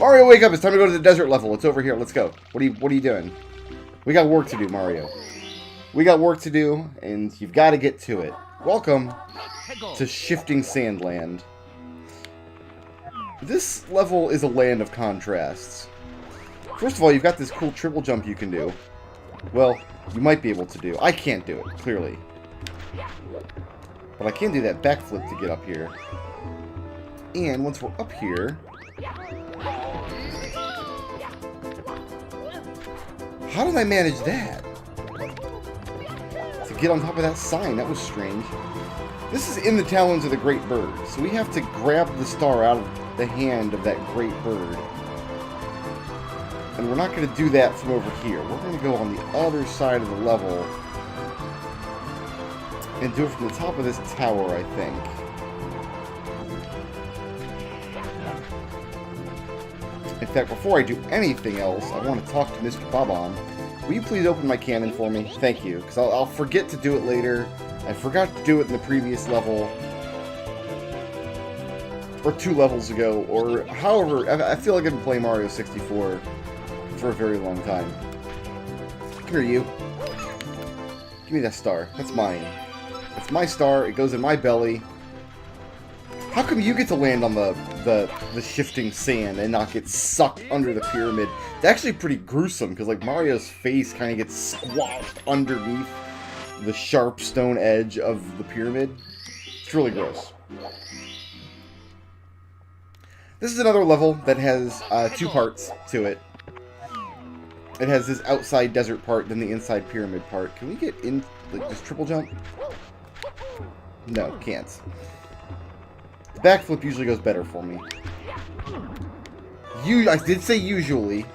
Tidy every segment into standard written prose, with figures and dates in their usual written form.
Mario, wake up! It's time to go to the desert level. It's over here. Let's go. What are you doing? We got work to do, Mario. We got work to do, and you've got to get to it. Welcome to Shifting Sandland. This level is a land of contrasts. First of all, you've got this cool triple jump you can do. Well, you might be able to do. I can't do it, clearly. But I can do that backflip to get up here. And once we're up here... How did I manage that? To get on top of that sign, that was strange. This is in the talons of the great bird, so we have to grab the star out of the hand of that great bird. And we're not going to do that from over here. We're going to go on the other side of the level and do it from the top of this tower, I think. In fact, before I do anything else, I want to talk to Mr. Bob-omb. Will you please open my cannon for me? Thank you, because I'll forget to do it later. I forgot to do it in the previous level. Or 2 levels ago, or however. I feel like I've been playing Mario 64 for a very long time. Come here, you. Give me that star. That's mine. That's my star. It goes in my belly. How come you get to land on the shifting sand and not get sucked under the pyramid? It's actually pretty gruesome, because like Mario's face kind of gets squashed underneath the sharp stone edge of the pyramid. It's really gross. This is another level that has 2 parts to it. It has this outside desert part, then the inside pyramid part. Can we get in, like, just triple jump? No, can't. The backflip usually goes better for me. I did say usually.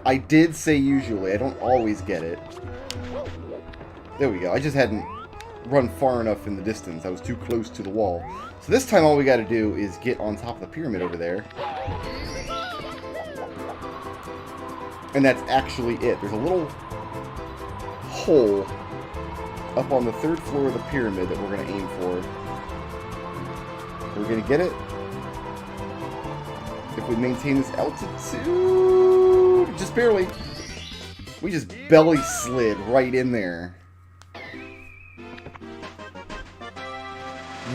I did say usually. I don't always get it. There we go. I just hadn't run far enough in the distance. I was too close to the wall. So this time all we gotta do is get on top of the pyramid over there. And that's actually it. There's a little hole up on the 3rd floor of the pyramid that we're gonna aim for. We're gonna get it. If we maintain this altitude, just barely. We just belly slid right in there.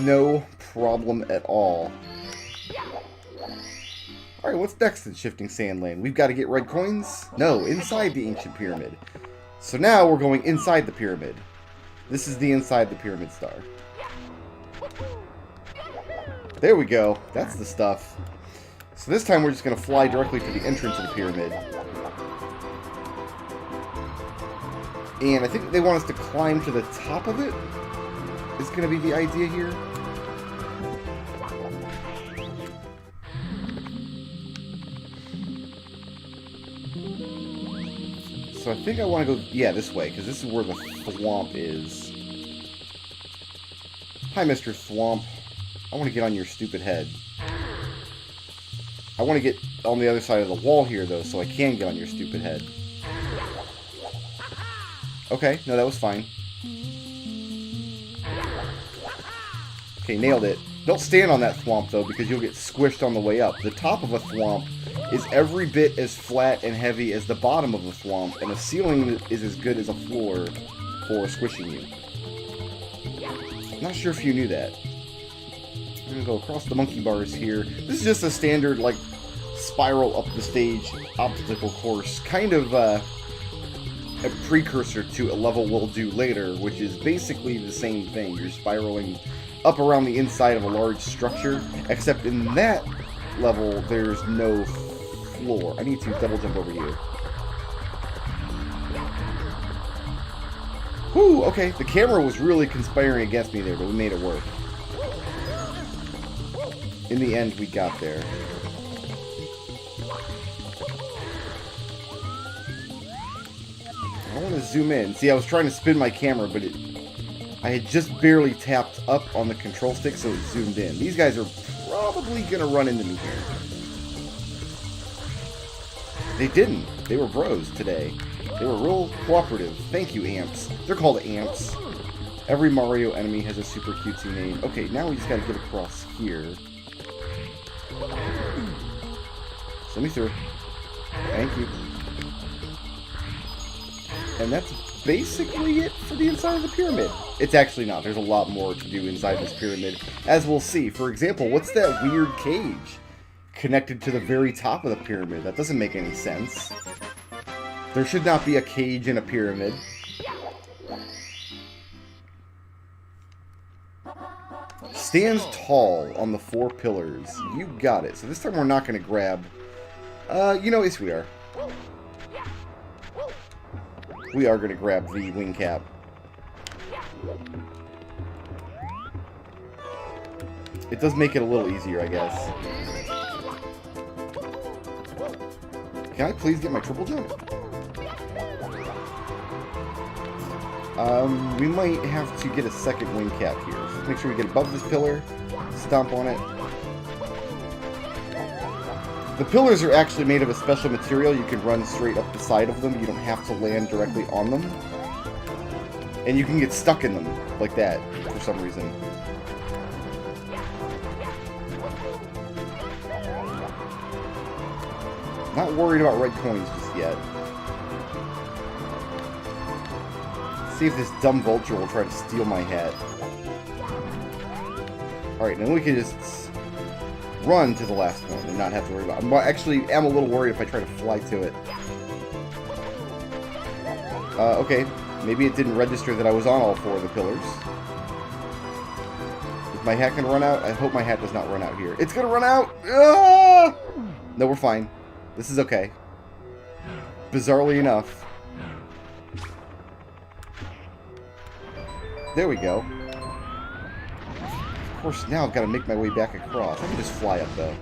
No problem at all. Alright, what's next in Shifting Sandland? We've got to get red coins? No, inside the ancient pyramid. So now we're going inside the pyramid. This is the inside the pyramid star. There we go. That's the stuff. So this time we're just going to fly directly to the entrance of the pyramid. And I think they want us to climb to the top of it. Is going to be the idea here. So I think I want to go, yeah, this way, because this is where the thwomp is. Hi, Mr. Thwomp. I want to get on your stupid head. I want to get on the other side of the wall here, though, so I can get on your stupid head. Okay, no, that was fine. Okay, nailed it. Don't stand on that thwomp, though, because you'll get squished on the way up. The top of a thwomp is every bit as flat and heavy as the bottom of the thwomp, and the ceiling is as good as a floor for squishing you. Not sure if you knew that. I'm gonna go across the monkey bars here. This is just a standard, like, spiral up the stage obstacle course. Kind of, a precursor to a level we'll do later, which is basically the same thing. You're spiraling up around the inside of a large structure, except in that level, there's no floor. I need to double jump over you. Whew, okay, the camera was really conspiring against me there, but we made it work. In the end, we got there. I want to zoom in. See, I was trying to spin my camera, but I had just barely tapped up on the control stick, so it zoomed in. These guys are probably going to run into me here. They didn't. They were bros today. They were real cooperative. Thank you, amps. They're called amps. Every Mario enemy has a super cutesy name. Okay, now we just gotta get across here. Send me through. Thank you. And that's basically it for the inside of the pyramid. It's actually not. There's a lot more to do inside this pyramid, as we'll see. For example, what's that weird cage connected to the very top of the pyramid? That doesn't make any sense. There should not be a cage in a pyramid. Stands tall on the 4 pillars. You got it. So this time we're not going to grab... yes we are. We are going to grab the wing cap. It does make it a little easier, I guess. Can I please get my triple jump? We might have to get a second wing cap here. So let's make sure we get above this pillar, stomp on it. The pillars are actually made of a special material. You can run straight up the side of them. You don't have to land directly on them. And you can get stuck in them like that for some reason. Not worried about red coins just yet. See if this dumb vulture will try to steal my hat. Alright, then we can just run to the last one and not have to worry about it. Actually, I'm a little worried if I try to fly to it. Okay. Maybe it didn't register that I was on all 4 of the pillars. Is my hat gonna run out? I hope my hat does not run out here. It's gonna run out! Ah! No, we're fine. This is okay. Bizarrely enough. There we go. Of course, now I've got to make my way back across. I can just fly up, though.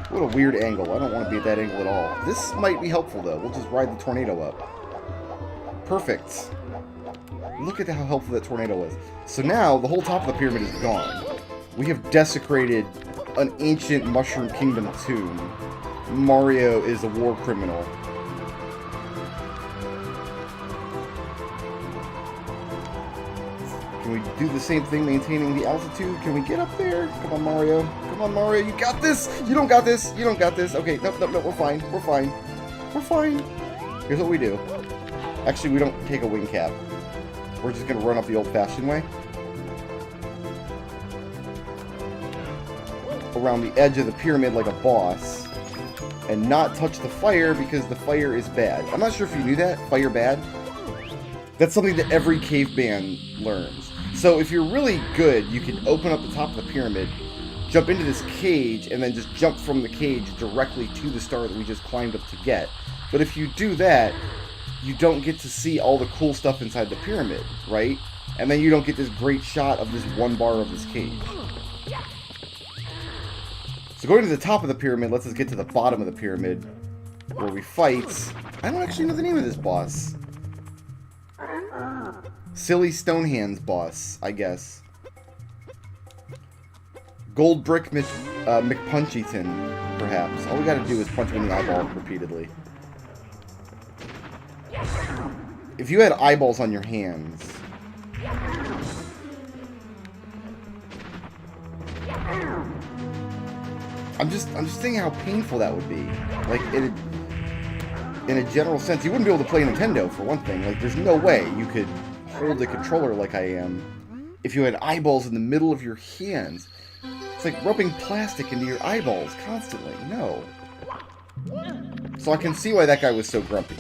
What a weird angle. I don't want to be at that angle at all. This might be helpful, though. We'll just ride the tornado up. Perfect. Look at how helpful that tornado was. So now, the whole top of the pyramid is gone. We have desecrated an ancient Mushroom Kingdom tomb. Mario is a war criminal. Can we do the same thing, maintaining the altitude? Can we get up there? Come on, Mario. Come on, Mario. You got this! You don't got this! You don't got this! Okay, nope, we're fine. We're fine. We're fine. Here's what we do. Actually, we don't take a wing cap. We're just gonna run up the old-fashioned way. Around the edge of the pyramid like a boss. And not touch the fire because the fire is bad. I'm not sure if you knew that. Fire bad. That's something that every caveman learns. So if you're really good, you can open up the top of the pyramid, jump into this cage, and then just jump from the cage directly to the star that we just climbed up to get. But if you do that, you don't get to see all the cool stuff inside the pyramid, right? And then you don't get this great shot of this one bar of this cage. So going to the top of the pyramid lets us get to the bottom of the pyramid, where we fight... I don't actually know the name of this boss. Silly Stonehands boss, I guess. Gold Brick McPunchyton, perhaps. All we gotta do is punch him in the eyeball repeatedly. If you had eyeballs on your hands... I'm just thinking how painful that would be. Like, in a general sense, you wouldn't be able to play Nintendo, for one thing. Like, there's no way you could hold a controller like I am if you had eyeballs in the middle of your hands. It's like rubbing plastic into your eyeballs constantly. No. So I can see why that guy was so grumpy.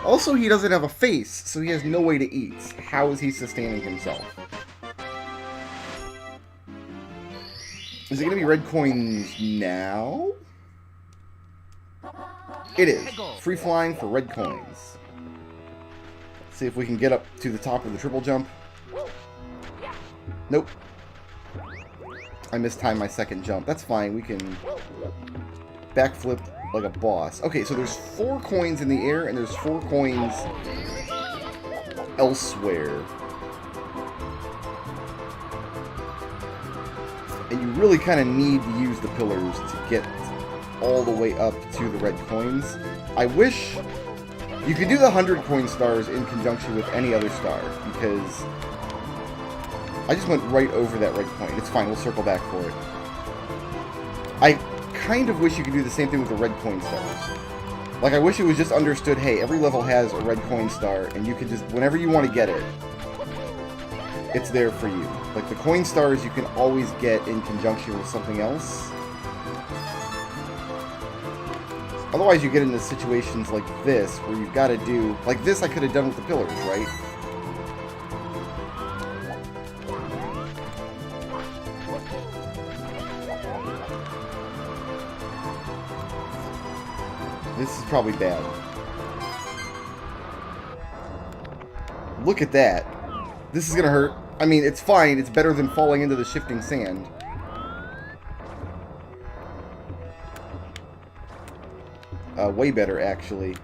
Also, he doesn't have a face, so he has no way to eat. How is he sustaining himself? Is it going to be red coins now? It is. Free flying for red coins. Let's see if we can get up to the top of the triple jump. Nope. I mistimed my second jump. That's fine. We can backflip like a boss. Okay, so there's 4 coins in the air, and there's 4 coins elsewhere. And you really kind of need to use the pillars to get all the way up to the red coins. I wish you could do the 100 coin stars in conjunction with any other star, because I just went right over that red coin. It's fine, we'll circle back for it. I kind of wish you could do the same thing with the red coin stars. Like, I wish it was just understood, hey, every level has a red coin star, and you can just, whenever you want to get it, it's there for you. Like, the coin stars you can always get in conjunction with something else. Otherwise, you get into situations like this, where you've got to do... Like this I could have done with the pillars, right? This is probably bad. Look at that. This is gonna hurt. I mean, it's fine. It's better than falling into the shifting sand. Way better, actually.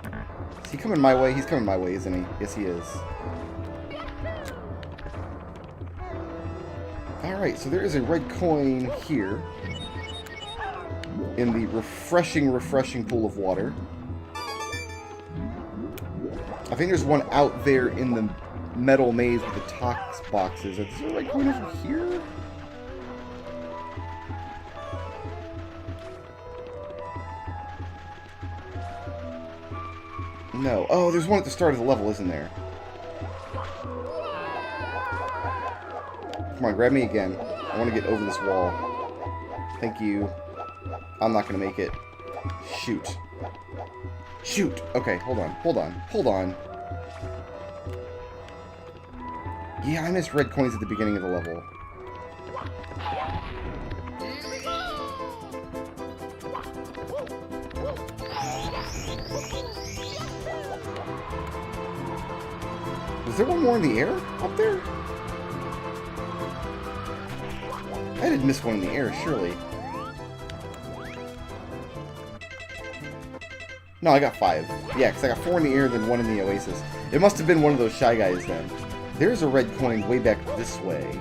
Is he coming my way? He's coming my way, isn't he? Yes, he is. Alright, so there is a red coin here. In the refreshing pool of water. I think there's one out there in the metal maze with the tox boxes. Is there a red coin over here? No. Oh, there's one at the start of the level, isn't there? Come on, grab me again. I want to get over this wall. Thank you. I'm not going to make it. Shoot. Shoot! Okay, hold on. Yeah, I missed red coins at the beginning of the level. Was there one more in the air up there? I did miss one in the air, surely. No, I got 5. Yeah, because I got 4 in the air, then 1 in the oasis. It must have been one of those Shy Guys then. There's a red coin way back this way.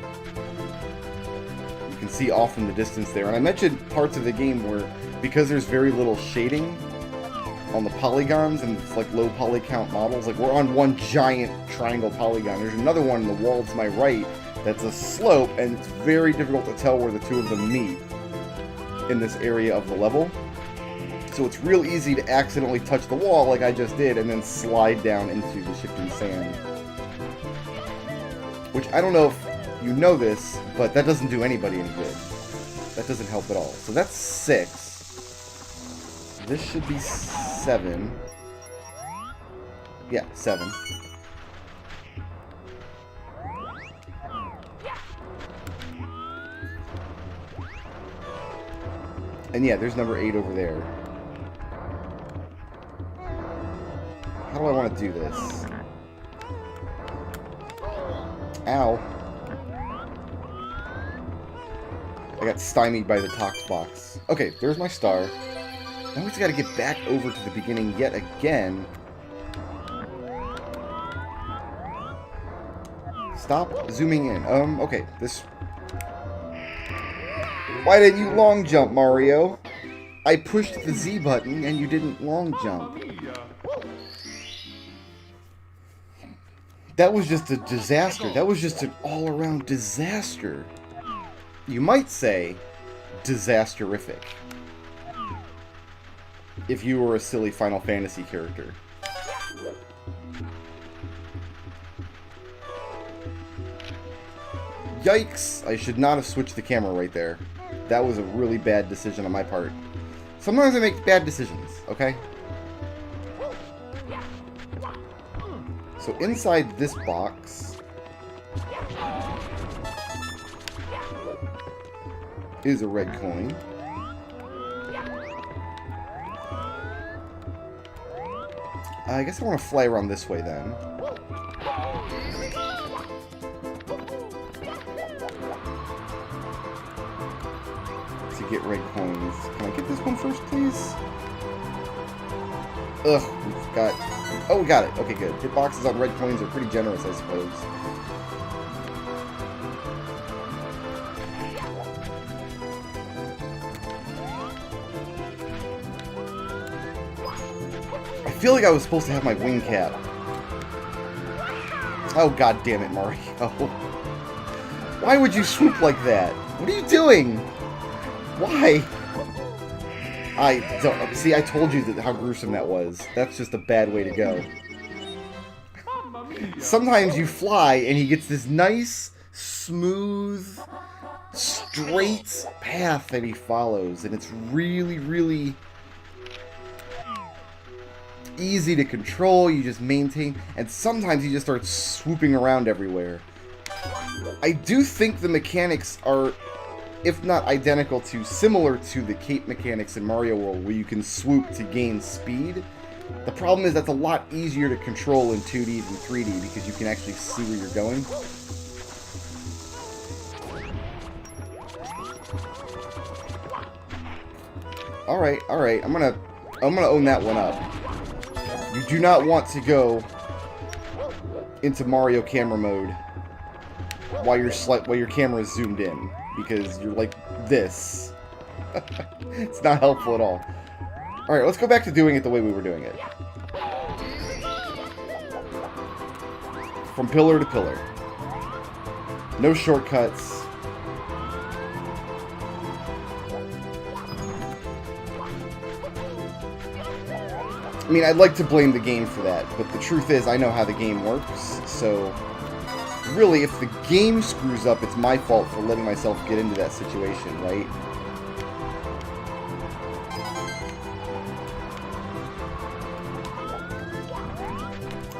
You can see off in the distance there. And I mentioned parts of the game where, because there's very little shading on the polygons, and it's like low poly count models, like we're on one giant triangle polygon. There's another one in the wall to my right that's a slope, and it's very difficult to tell where the two of them meet in this area of the level. So it's real easy to accidentally touch the wall like I just did and then slide down into the shifting sand. Which, I don't know if you know this, but that doesn't do anybody any good. That doesn't help at all. So that's 6. This should be 7. Yeah, 7. And yeah, there's number 8 over there. How do I want to do this? Ow. I got stymied by the tox box. Okay, there's my star. Now we just gotta get back over to the beginning yet again. Stop zooming in. Okay, this... Why didn't you long jump, Mario? I pushed the Z button and you didn't long jump. That was just a disaster. That was just an all-around disaster. You might say, disasterific. If you were a silly Final Fantasy character. Yikes! I should not have switched the camera right there. That was a really bad decision on my part. Sometimes I make bad decisions, okay? So inside this box is a red coin. I guess I want to fly around this way then. To get red coins. Can I get this one first, please? Ugh, we've got... Oh, we got it. Okay, good. Hitboxes on red coins are pretty generous, I suppose. I feel like I was supposed to have my wing cap. Oh, god damn it, Mario. Why would you swoop like that? What are you doing? Why? I don't... See, I told you how gruesome that was. That's just a bad way to go. Sometimes you fly and he gets this nice, smooth, straight path that he follows. And it's really, really easy to control. You just maintain. And sometimes he just starts swooping around everywhere. I do think the mechanics are, if not identical to, similar to the cape mechanics in Mario World, where you can swoop to gain speed. The problem is that's a lot easier to control in 2D than 3D, because you can actually see where you're going. Alright, I'm gonna own that one up. You do not want to go into Mario camera mode while your camera is zoomed in, because you're like this. It's not helpful at all. Alright, let's go back to doing it the way we were doing it. From pillar to pillar. No shortcuts. I mean, I'd like to blame the game for that, but the truth is I know how the game works, so really, if the game screws up, it's my fault for letting myself get into that situation, right?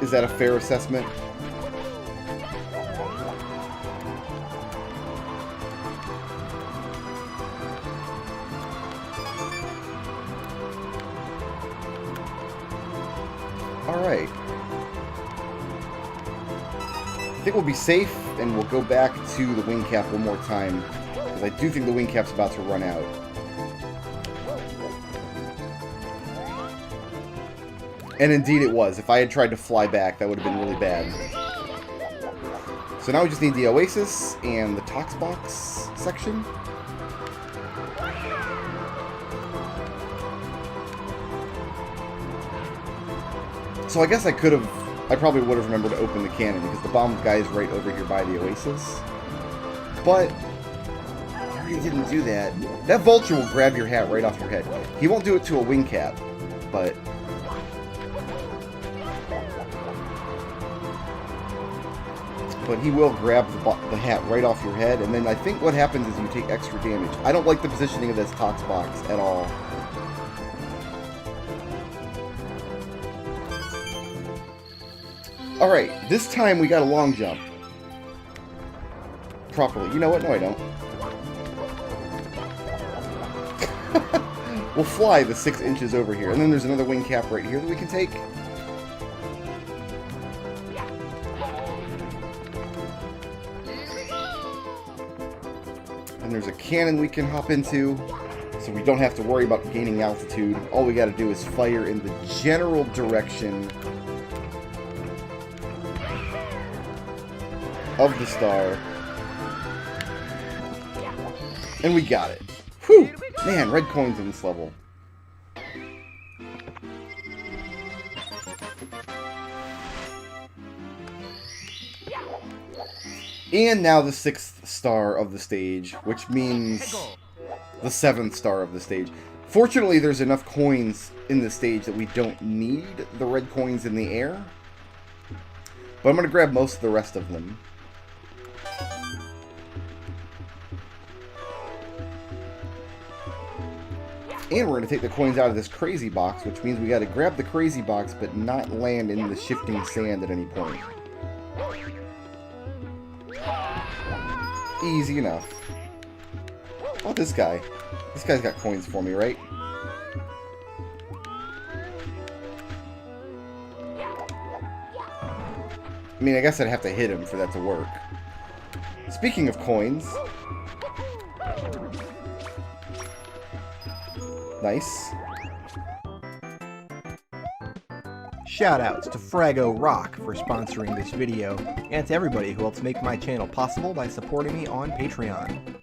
Is that a fair assessment? Alright. I think we'll be safe, and we'll go back to the wing cap one more time, because I do think the wing cap's about to run out. And indeed it was. If I had tried to fly back, that would have been really bad. So now we just need the Oasis and the Tox Box section. So I guess I probably would have remembered to open the cannon, because the bomb guy is right over here by the Oasis. But I already didn't do that. That vulture will grab your hat right off your head. He won't do it to a wing cap, but he will grab the hat right off your head, and then I think what happens is you take extra damage. I don't like the positioning of this Tox Box at all. Alright, this time we got a long jump. Properly. You know what? No, I don't. We'll fly the 6 inches over here, and then there's another wing cap right here that we can take. And there's a cannon we can hop into, so we don't have to worry about gaining altitude. All we gotta do is fire in the general direction of the star. And we got it. Whew! Man, red coins in this level. And now the 6th star of the stage, which means the 7th star of the stage. Fortunately, there's enough coins in the stage that we don't need the red coins in the air. But I'm going to grab most of the rest of them. And we're going to take the coins out of this crazy box, which means we got to grab the crazy box but not land in the shifting sand at any point. Easy enough. Oh, this guy. This guy's got coins for me, right? I mean, I guess I'd have to hit him for that to work. Speaking of coins... Nice. Shoutouts to Frago Rock for sponsoring this video, and to everybody who helps make my channel possible by supporting me on Patreon.